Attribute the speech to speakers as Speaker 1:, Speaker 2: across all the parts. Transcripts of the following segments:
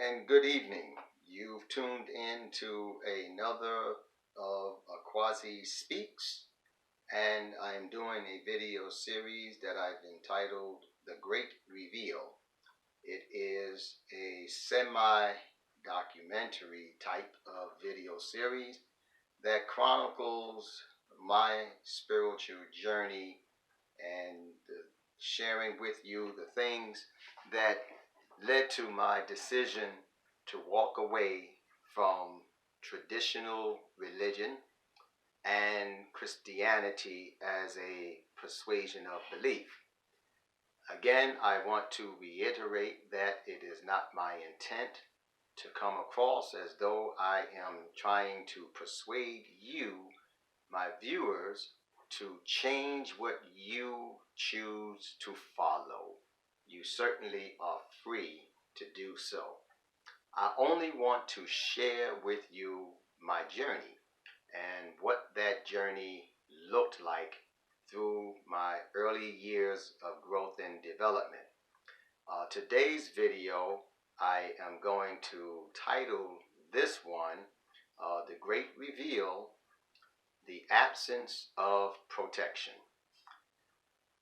Speaker 1: and good evening. You've tuned in to another of Quasi Speaks, and I'm doing a video series that I've entitled The Great Reveal. It is a semi-documentary type of video series that chronicles my spiritual journey and sharing with you the things that led to my decision to walk away from traditional religion and Christianity as a persuasion of belief. Again, I want to reiterate that it is not my intent to come across as though I am trying to persuade you, my viewers, to change what you choose to follow. You certainly are free to do so. I only want to share with you my journey and what that journey looked like through my early years of growth and development. Today's video, I am going to title this one, The Great Reveal, The Absence of Protection.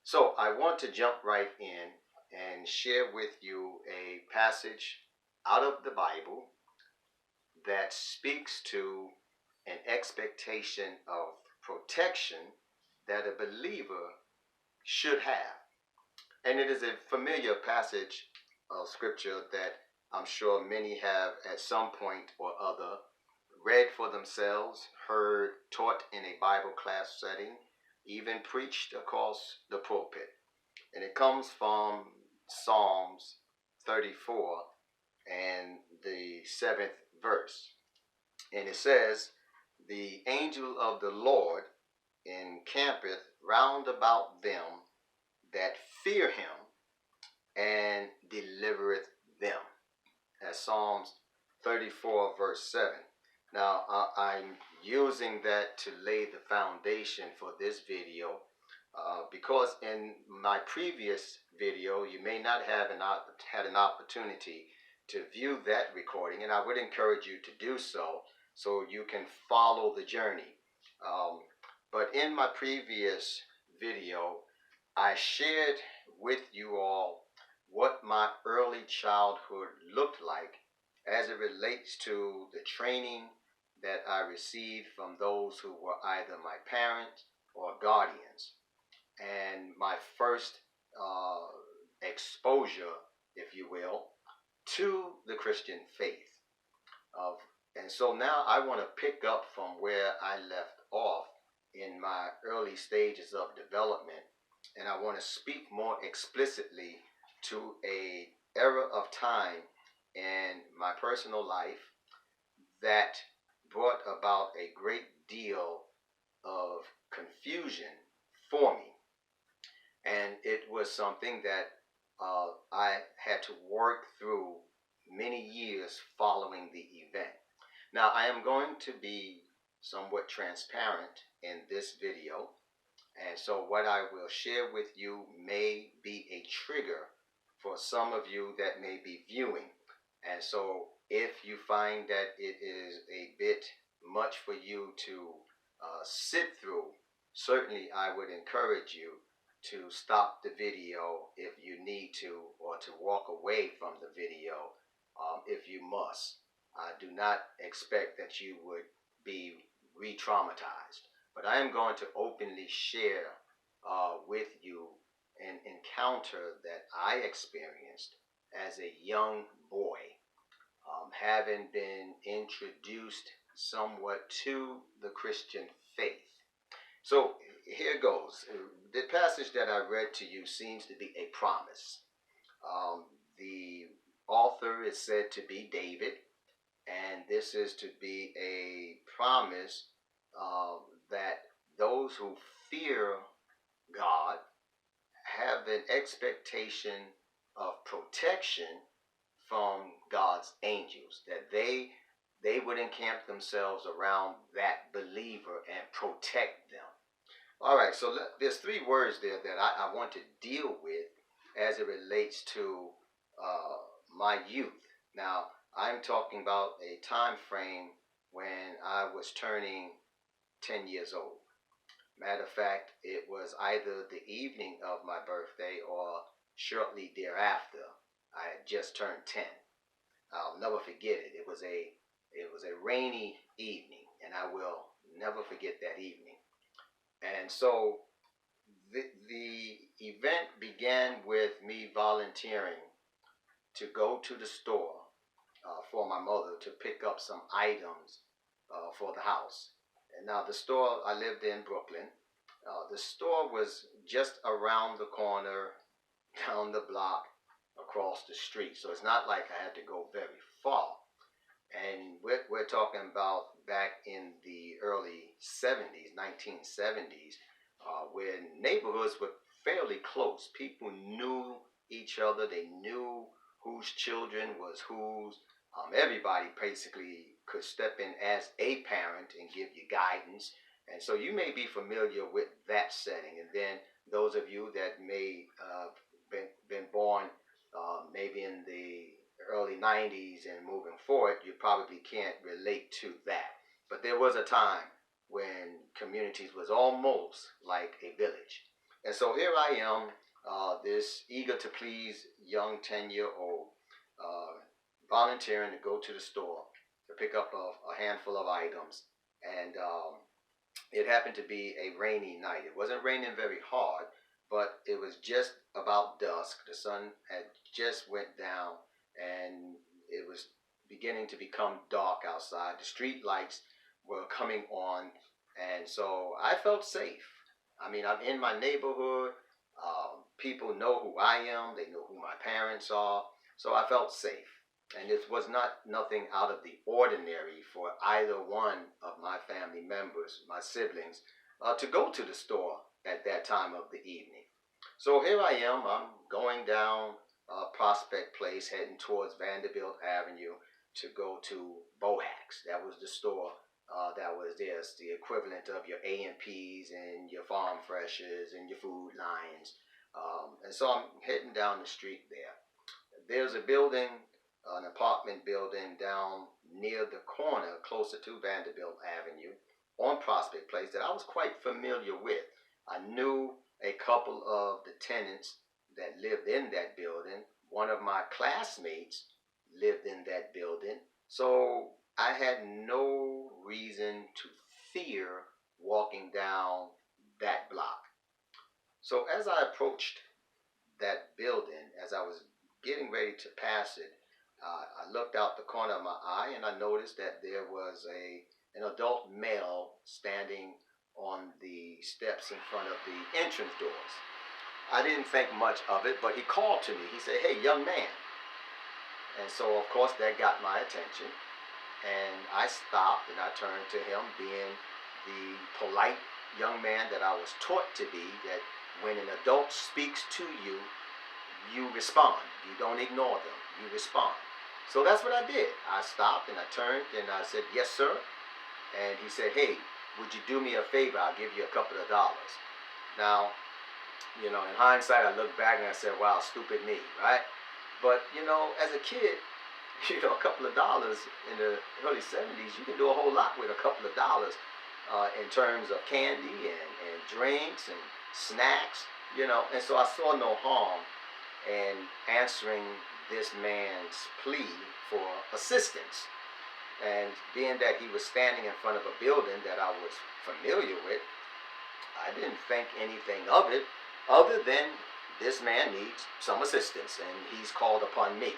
Speaker 1: So I want to jump right in and share with you a passage out of the Bible that speaks to an expectation of protection that a believer should have. And it is a familiar passage of scripture that I'm sure many have at some point or other read for themselves, heard, taught in a Bible class setting, even preached across the pulpit. And it comes from Psalms 34 and the 7th verse. And it says, "The angel of the Lord encampeth round about them that fear him, and delivereth them." That's Psalms 34 verse 7. Now, I'm using that to lay the foundation for this video because in my previous video, you may not have had an opportunity to view that recording, and I would encourage you to do so you can follow the journey. But in my previous video, I shared with you all what my early childhood looked like as it relates to the training that I received from those who were either my parents or guardians, and my first exposure, if you will, to the Christian faith. And so now I want to pick up from where I left off in my early stages of development, and I want to speak more explicitly to an era of time in my personal life that brought about a great deal of confusion for me. And it was something that I had to work through many years following the event. Now, I am going to be somewhat transparent in this video, and so what I will share with you may be a trigger for some of you that may be viewing. And so if you find that it is a bit much for you to sit through, certainly I would encourage you to stop the video if you need to, or to walk away from the video if you must. I do not expect that you would be re-traumatized, but I am going to openly share with you an encounter that I experienced as a young boy, having been introduced somewhat to the Christian faith. So here goes. The passage that I read to you seems to be a promise. The author is said to be David, and this is to be a promise that those who fear God have an expectation of protection from God's angels, that they would encamp themselves around that believer and protect them. All right, so there's three words there that I want to deal with as it relates to my youth. Now, I'm talking about a time frame when I was turning 10 years old. Matter of fact, it was either the evening of my birthday or shortly thereafter. I had just turned 10. I'll never forget it. It was a rainy evening, and I will never forget that evening. And so the event began with me volunteering to go to the store for my mother to pick up some items for the house. And now the store I lived in Brooklyn, the store was just around the corner, down the block, across the street. So it's not like I had to go very far. And we're talking about back in the early 70s, 1970s, when neighborhoods were fairly close. People knew each other. They knew whose children was whose. Everybody basically could step in as a parent and give you guidance. And so you may be familiar with that setting. And then those of you that may been born maybe in the early 90s and moving forward, you probably can't relate to that. But there was a time when communities was almost like a village. And so here I am, this eager to please young 10-year-old, volunteering to go to the store to pick up a handful of items. And it happened to be a rainy night. It wasn't raining very hard, but it was just about dusk. The sun had just went down, and it was beginning to become dark outside. The street lights were coming on, and so I felt safe. I mean, I'm in my neighborhood. People know who I am. They know who my parents are. So I felt safe. And it was nothing out of the ordinary for either one of my family members, my siblings, to go to the store at that time of the evening. So here I am. I'm going down Prospect Place, heading towards Vanderbilt Avenue to go to Bohack's. That was the store that was there. It's the equivalent of your A&Ps and your Farm Freshers and your Food Lions. And so I'm heading down the street there. There's a building, an apartment building down near the corner, closer to Vanderbilt Avenue, on Prospect Place that I was quite familiar with. I knew a couple of the tenants that lived in that building. One of my classmates lived in that building. So I had no reason to fear walking down that block. So as I approached that building, as I was getting ready to pass it, I looked out the corner of my eye and I noticed that there was an adult male standing on the steps in front of the entrance doors. I didn't think much of it, but he called to me. He said, "Hey, young man." And so, of course, that got my attention. And I stopped and I turned to him, being the polite young man that I was taught to be, that when an adult speaks to you, you respond. You don't ignore them. You respond. So that's what I did. I stopped and I turned and I said, "Yes, sir." And he said, "Hey, would you do me a favor? I'll give you a couple of dollars." Now, in hindsight, I look back and I said, wow, stupid me, right? But, as a kid, a couple of dollars in the early 70s, you can do a whole lot with a couple of dollars in terms of candy and drinks and snacks, And so I saw no harm in answering this man's plea for assistance. And being that he was standing in front of a building that I was familiar with, I didn't think anything of it other than this man needs some assistance and he's called upon me.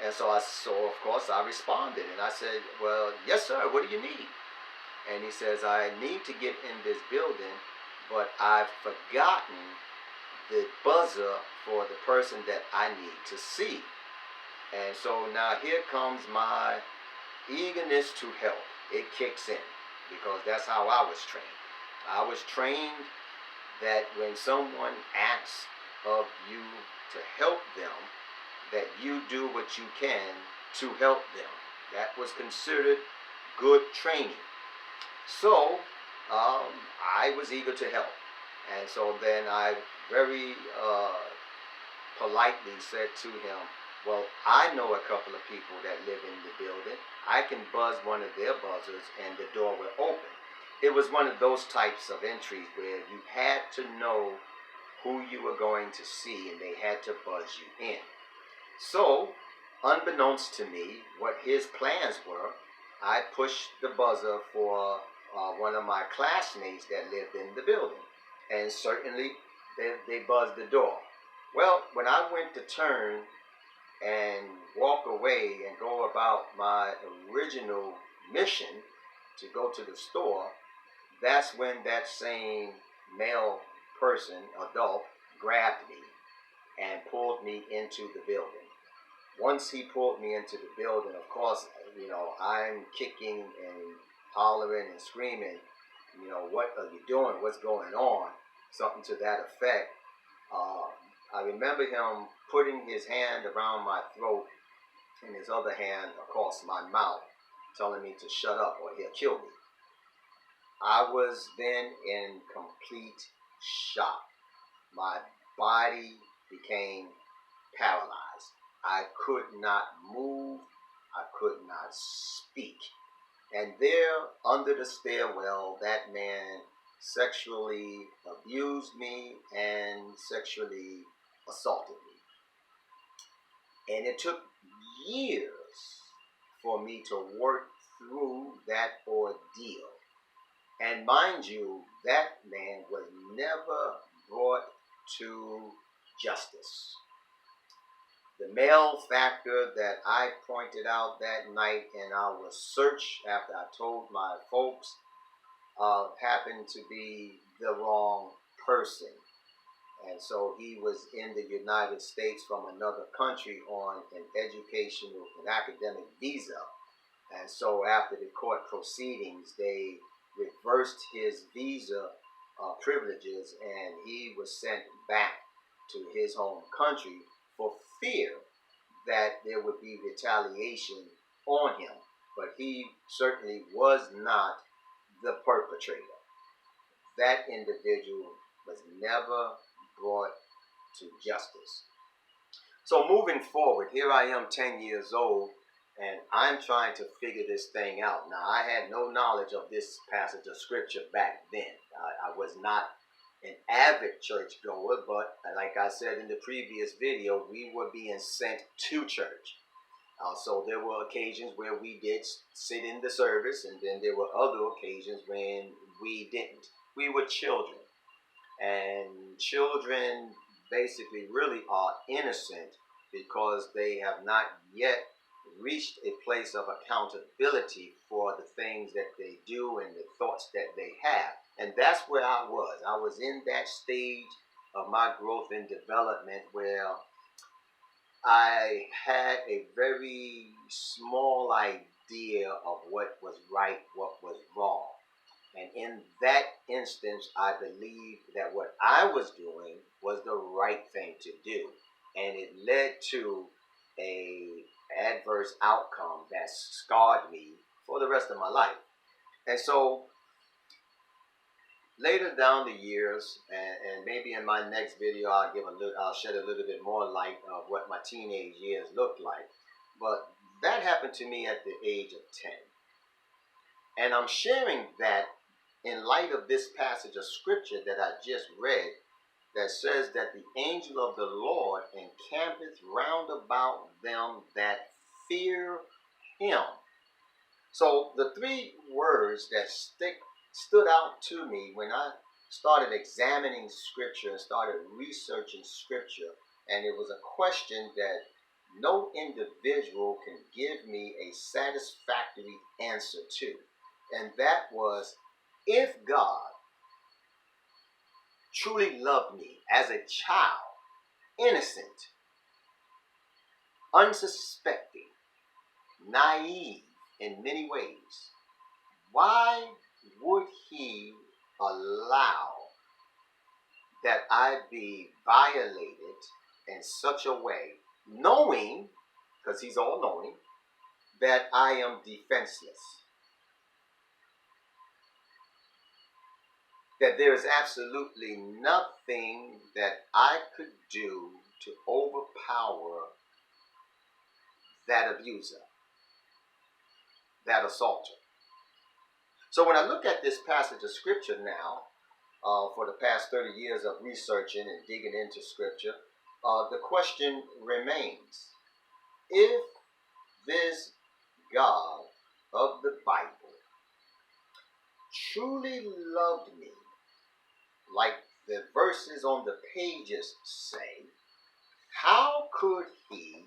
Speaker 1: And so of course I responded and I said, "Well, yes, sir, what do you need?" And he says, "I need to get in this building, but I've forgotten the buzzer for the person that I need to see." And so now here comes my eagerness to help. It kicks in because that's how I was trained. I was trained that when someone asks of you to help them, that you do what you can to help them. That was considered good training. So I was eager to help. And so then I very politely said to him, Well, I know a couple of people that live in the building. I can buzz one of their buzzers and the door will open. It was one of those types of entries where you had to know who you were going to see and they had to buzz you in. So, unbeknownst to me, what his plans were, I pushed the buzzer for one of my classmates that lived in the building. And certainly, they buzzed the door. Well, when I went to turn and walk away and go about my original mission to go to the store, that's when that same male person, adult, grabbed me and pulled me into the building. Once he pulled me into the building, of course, I'm kicking and hollering and screaming, what are you doing? What's going on? Something to that effect. I remember him putting his hand around my throat and his other hand across my mouth, telling me to shut up or he'll kill me. I was then in complete shock. My body became paralyzed. I could not move. I could not speak. And there, under the stairwell, that man sexually abused me and sexually assaulted me. And it took years for me to work through that ordeal. And mind you, that man was never brought to justice. The male factor that I pointed out that night in our search after I told my folks happened to be the wrong person. And so he was in the United States from another country on an educational and academic visa. And so after the court proceedings, they reversed his visa privileges and he was sent back to his home country for fear that there would be retaliation on him. But he certainly was not the perpetrator. That individual was never brought to justice. So moving forward, here I am 10 years old, and I'm trying to figure this thing out. Now, I had no knowledge of this passage of scripture back then. I was not an avid churchgoer, but like I said in the previous video, we were being sent to church. So there were occasions where we did sit in the service, and then there were other occasions when we didn't. We were children, and children basically really are innocent because they have not yet reached a place of accountability for the things that they do and the thoughts that they have. And that's where I was. I was in that stage of my growth and development where I had a very small idea of what was right, what was wrong. And in that instance, I believed that what I was doing was the right thing to do. And it led to a adverse outcome that scarred me for the rest of my life. And so later down the years, and maybe in my next video, I'll shed a little bit more light of what my teenage years looked like. But that happened to me at the age of 10. And I'm sharing that in light of this passage of scripture that I just read, that says that the angel of the Lord encampeth round about them that fear him. So the three words that stood out to me when I started examining scripture and started researching scripture, and it was a question that no individual can give me a satisfactory answer to, and that was, if God truly loved me as a child, innocent, unsuspecting, naive in many ways, why would he allow that I be violated in such a way, knowing, because he's all-knowing, that I am defenseless? That there is absolutely nothing that I could do to overpower that abuser, that assaulter. So when I look at this passage of scripture now, for the past 30 years of researching and digging into scripture, the question remains, if this God of the Bible truly loved me, like the verses on the pages say, how could he,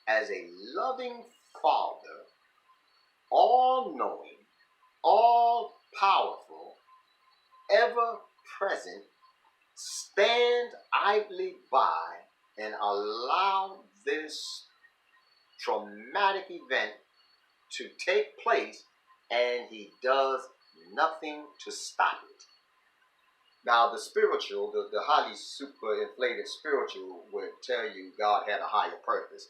Speaker 1: as a loving Father, all-knowing, all-powerful, ever-present, stand idly by and allow this traumatic event to take place, and he does nothing to stop it? Now, the spiritual, the highly super inflated spiritual would tell you God had a higher purpose.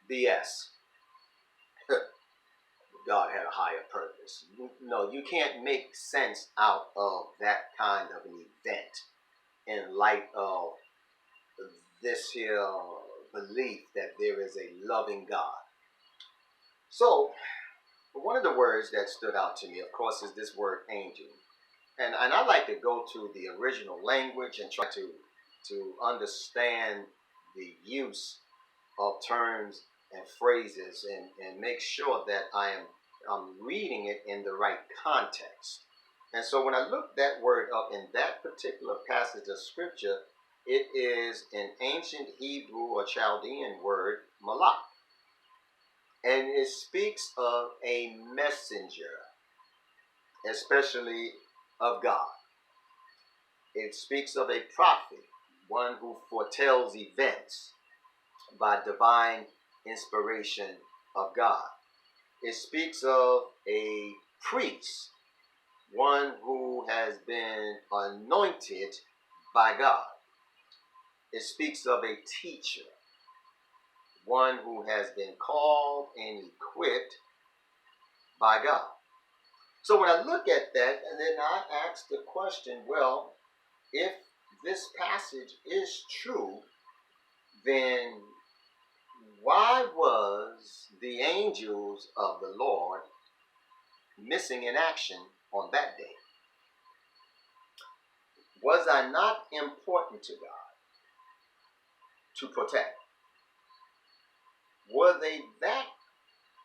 Speaker 1: BS. God had a higher purpose. No, you can't make sense out of that kind of an event in light of this here belief that there is a loving God. So, one of the words that stood out to me, of course, is this word angel. And I like to go to the original language and try to understand the use of terms and phrases and make sure that I'm reading it in the right context. And so when I look that word up in that particular passage of scripture, it is an ancient Hebrew or Chaldean word, malak. And it speaks of a messenger, especially of God. It speaks of a prophet, one who foretells events by divine inspiration of God. It speaks of a priest, one who has been anointed by God. It speaks of a teacher, one who has been called and equipped by God. So when I look at that, and then I ask the question, well, if this passage is true, then why was the angels of the Lord missing in action on that day? Was I not important to God to protect? Were they that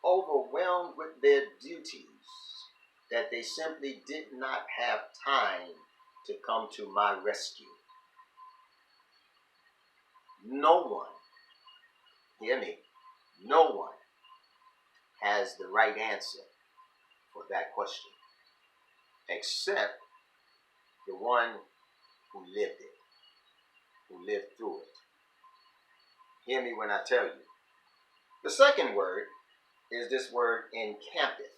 Speaker 1: overwhelmed with their duties that they simply did not have time to come to my rescue? No one, hear me, no one has the right answer for that question except the one who lived it, who lived through it. Hear me when I tell you. The second word is this word encampeth.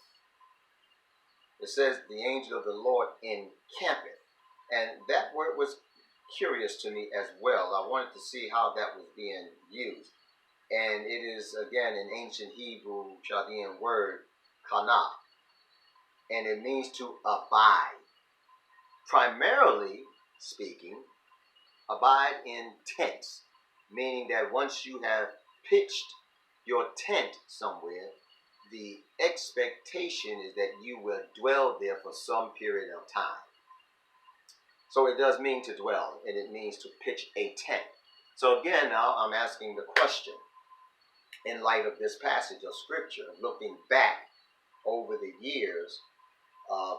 Speaker 1: It says the angel of the Lord encampeth. And that word was curious to me as well. I wanted to see how that was being used. And it is, again, an ancient Hebrew Chaldean word, kana. And it means to abide. Primarily speaking, abide in tents, meaning that once you have pitched your tent somewhere, the expectation is that you will dwell there for some period of time. So it does mean to dwell, and it means to pitch a tent. So again, now I'm asking the question, in light of this passage of scripture, looking back over the years,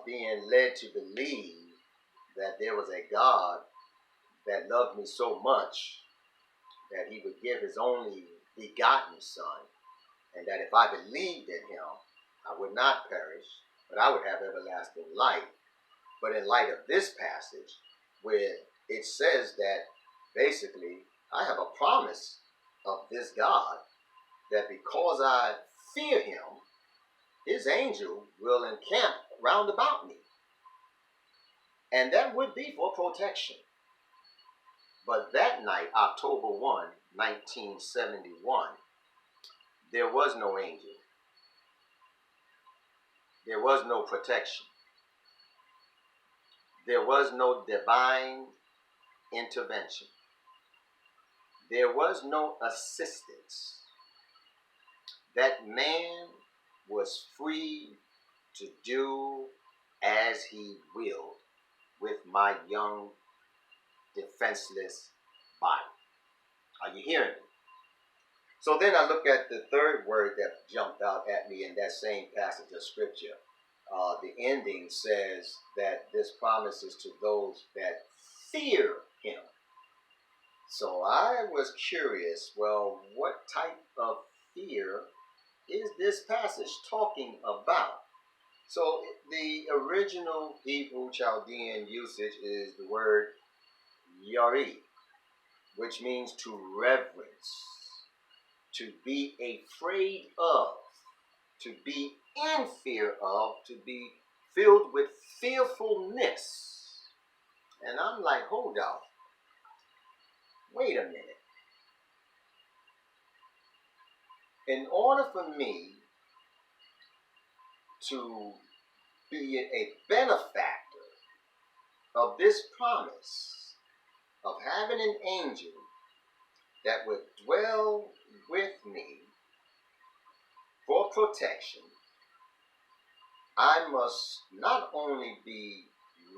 Speaker 1: being led to believe that there was a God that loved me so much that he would give his only begotten son, and that if I believed in him, I would not perish, but I would have everlasting life. But in light of this passage, where it says that basically I have a promise of this God, that because I fear him, his angel will encamp round about me. And that would be for protection. But that night, October 1, 1971, there was no angel. There was no protection. There was no divine intervention. There was no assistance. that man was free to do as he willed with my young, defenseless body. Are you hearing me? So then I look at the third word that jumped out at me in that same passage of scripture. The ending says that this promises to those that fear him. So I was curious, well, what type of fear is this passage talking about? So the original Hebrew Chaldean usage is the word yari, which means to reverence, to be afraid of, to be in fear of, to be filled with fearfulness. And I'm like, hold out. Wait a minute. In order for me to be a benefactor of this promise of having an angel that would dwell with me for protection, I must not only be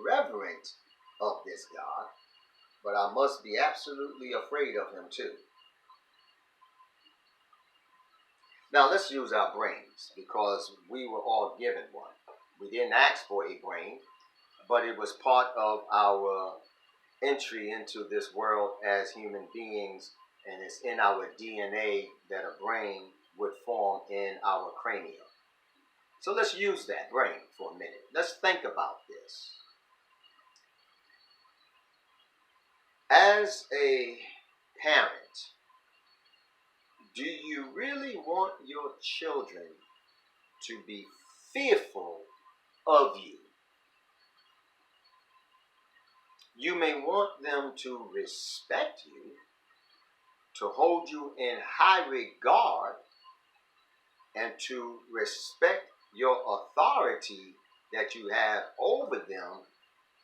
Speaker 1: reverent of this God, but I must be absolutely afraid of him too. Now let's use our brains, because we were all given one. We didn't ask for a brain, but it was part of our entry into this world as human beings, and it's in our DNA that a brain would form in our cranium. So let's use that brain for a minute. Let's think about this. As a parent, do you really want your children to be fearful of you? You may want them to respect you, to hold you in high regard, and to respect your authority that you have over them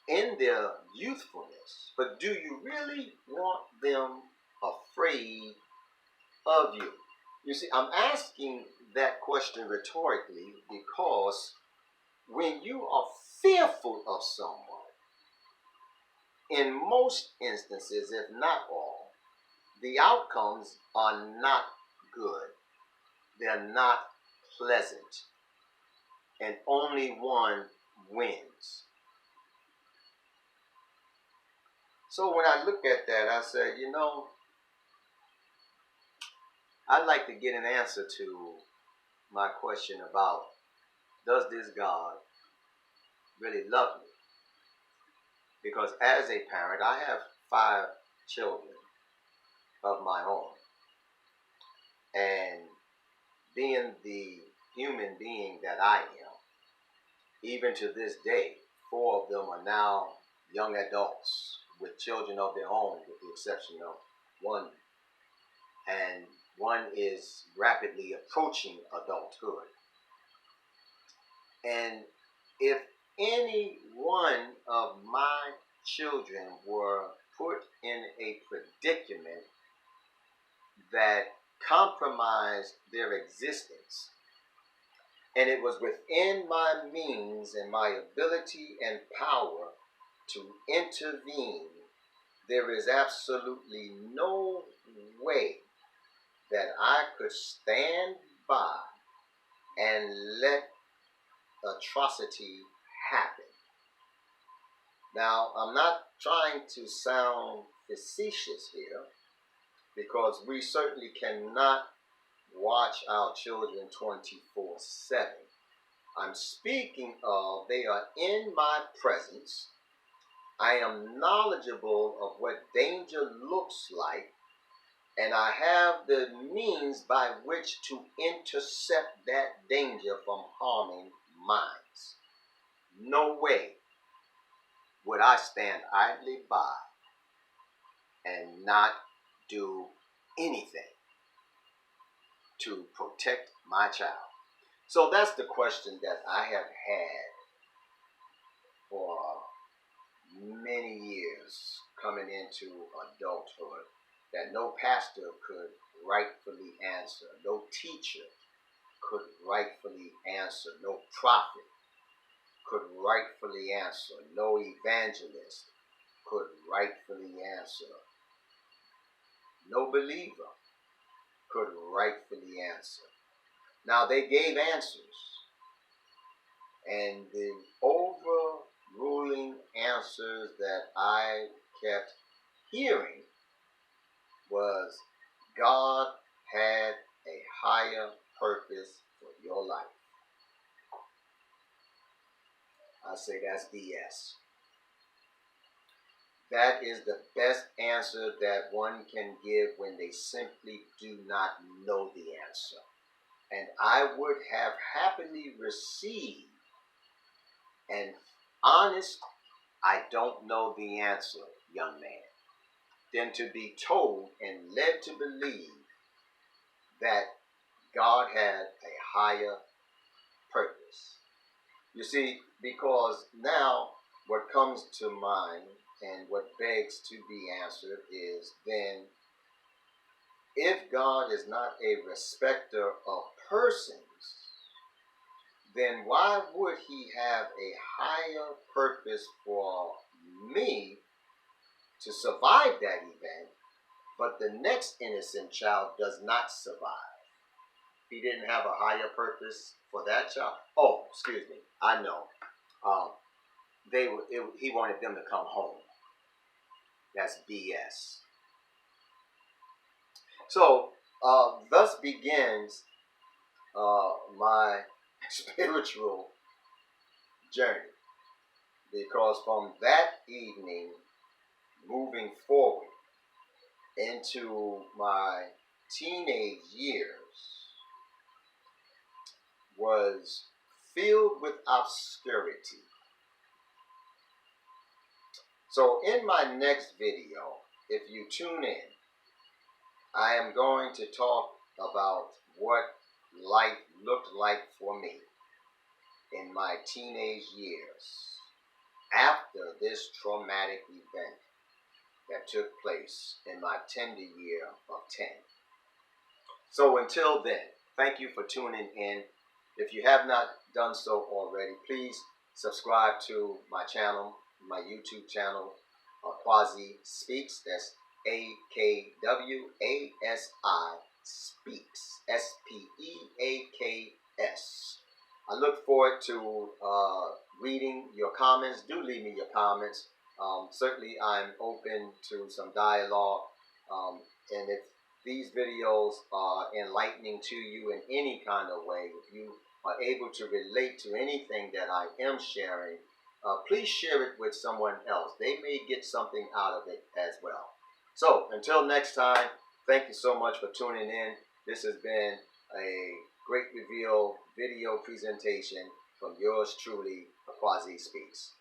Speaker 1: in their youthfulness. But do you really want them afraid of you? You see, I'm asking that question rhetorically because when you are fearful of someone, in most instances, if not all, the outcomes are not good. They're not pleasant. And only one wins. So when I look at that, I say, I'd like to get an answer to my question about, does this God really love me? Because as a parent, I have 5 children of my own. And being the human being that I am, even to this day, 4 of them are now young adults with children of their own, with the exception of one. And one is rapidly approaching adulthood. And if any one of my children were put in a predicament that compromised their existence, and it was within my means and my ability and power to intervene, there is absolutely no way that I could stand by and let atrocity happen. Now, I'm not trying to sound facetious here, because we certainly cannot watch our children 24/7. I'm speaking of they are in my presence. I am knowledgeable of what danger looks like, and I have the means by which to intercept that danger from harming minds. No way would I stand idly by and not do anything to protect my child. So that's the question that I have had for many years coming into adulthood, that no pastor could rightfully answer, no teacher could rightfully answer. No prophet could rightfully answer. No evangelist could rightfully answer. No believer could rightfully answer. Now they gave answers, and the overruling answers that I kept hearing was God had a higher purpose for your life. I say that's BS. That is the best answer that one can give when they simply do not know the answer. And I would have happily received an honest, I don't know the answer, young man, than to be told and led to believe that God had a higher purpose. You see, because now what comes to mind and what begs to be answered is then, if God is not a respecter of persons, then why would he have a higher purpose for me to survive that event, but the next innocent child does not survive? He didn't have a higher purpose for that child. Oh, excuse me. I know. He wanted them to come home. That's BS. So, thus begins my spiritual journey. Because from that evening, moving forward into my teenage years, was filled with obscurity. So in my next video, if you tune in, I am going to talk about what life looked like for me in my teenage years after this traumatic event that took place in my tender year of 10. So until then, thank you for tuning in. If you have not done so already, please subscribe to my channel, my YouTube channel, Quasi Speaks. That's AKWASI Speaks. SPEAKS. I look forward to reading your comments. Do leave me your comments. Certainly, I'm open to some dialogue. And if these videos are enlightening to you in any kind of way, if you are able to relate to anything that I am sharing, please share it with someone else. They may get something out of it as well. So until next time, thank you so much for tuning in. This has been a Great Reveal video presentation from yours truly, Quasi Speaks.